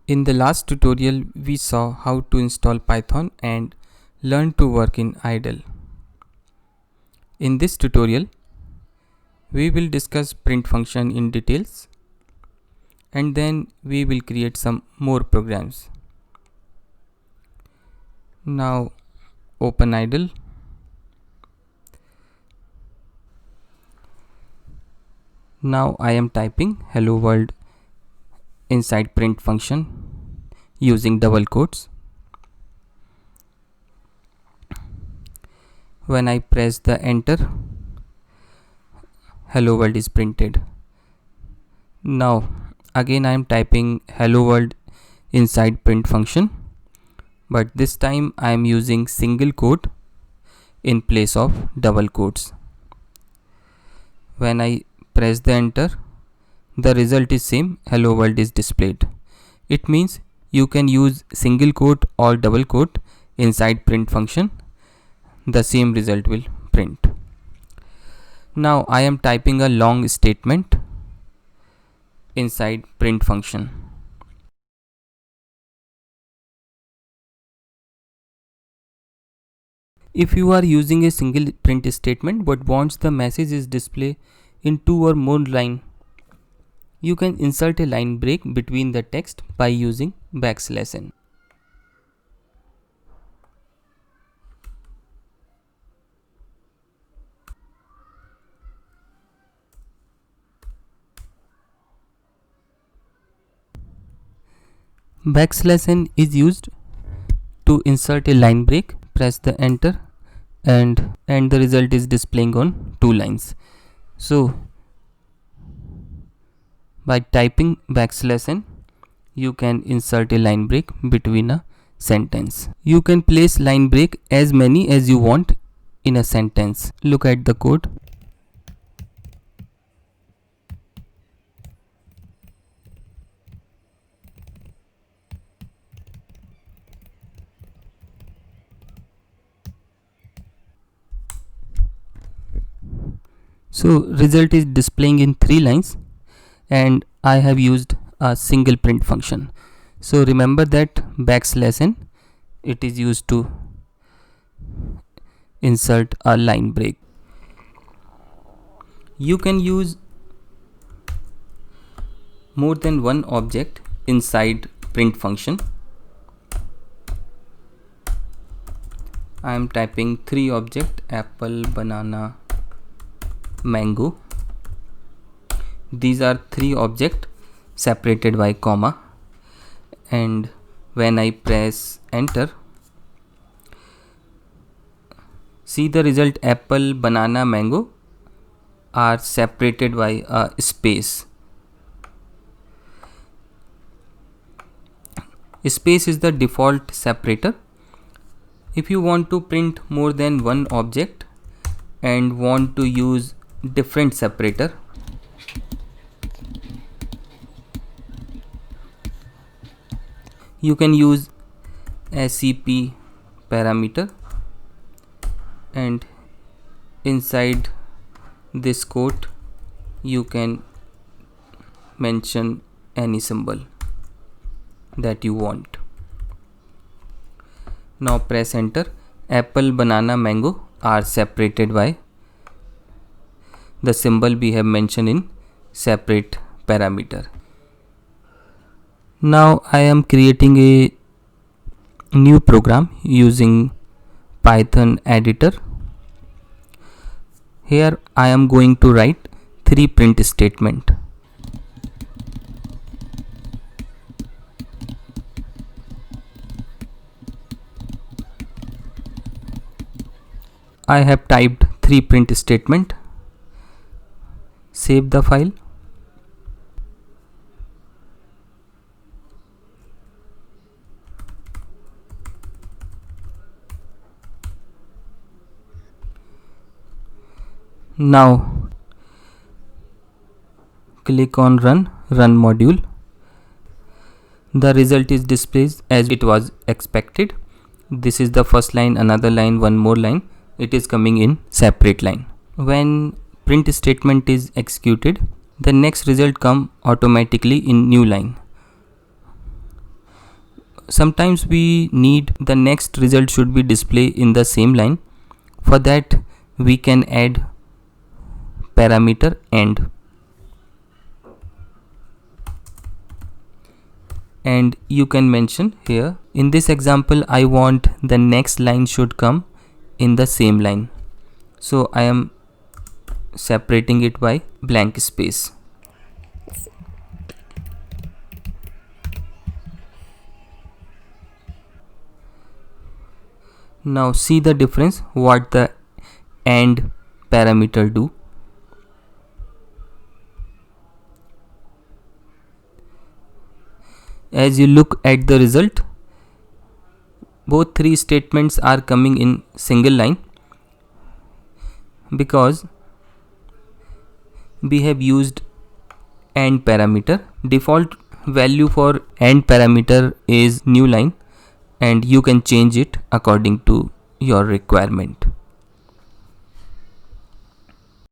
In the last tutorial, we saw how to install Python and learn to work in idle. In this tutorial, we will discuss print function in details and then we will create some more programs. Now open idle. Now I am typing hello world inside print function using double quotes. When I press the enter, hello world is printed. Now again I am typing hello world inside print function, but this time I am using single quote in place of double quotes. When I press the enter, the result is same, hello world is displayed. It means you can use single quote or double quote inside print function, the same result will print. Now I am typing a long statement inside print function. If you are using a single print statement but wants the message is display in 2 or more lines, you can insert a line break between the text by using \n. \n is used to insert a line break. Press the enter and the result is displaying on 2 lines. So by typing \n, you can insert a line break between a sentence. You can place line break as many as you want in a sentence. Look at the code. So result is displaying in 3 lines and I have used a single print function. So remember that \n, it is used to insert a line break. You can use more than one object inside print function. I am typing 3 objects: apple, banana, mango. These are 3 objects separated by comma, and when I press enter, see the result apple, banana, mango are separated by a space. Space is the default separator. If you want to print more than one object and want to use different separator, you can use SCP parameter, and inside this quote you can mention any symbol that you want. Now press enter. Apple, banana, mango are separated by the symbol we have mentioned in separate parameter. Now I am creating a new program using Python editor. Here I am going to write 3 print statement. I have typed 3 print statement. Save the file. Now click on run module. The result is displayed as it was expected. This is the first line, another line, one more line. It is coming in separate line. When print statement is executed, the next result come automatically in new line. sometimes we need the next result should be displayed in the same line. For that we can add parameter AND, and you can mention here, in this example I want the next line should come in the same line, so I am separating it by blank space. Now see the difference what the AND parameter do. As you look at the result, both three statements are coming in single line because we have used AND parameter. Default value for AND parameter is new line, and you can change it according to your requirement.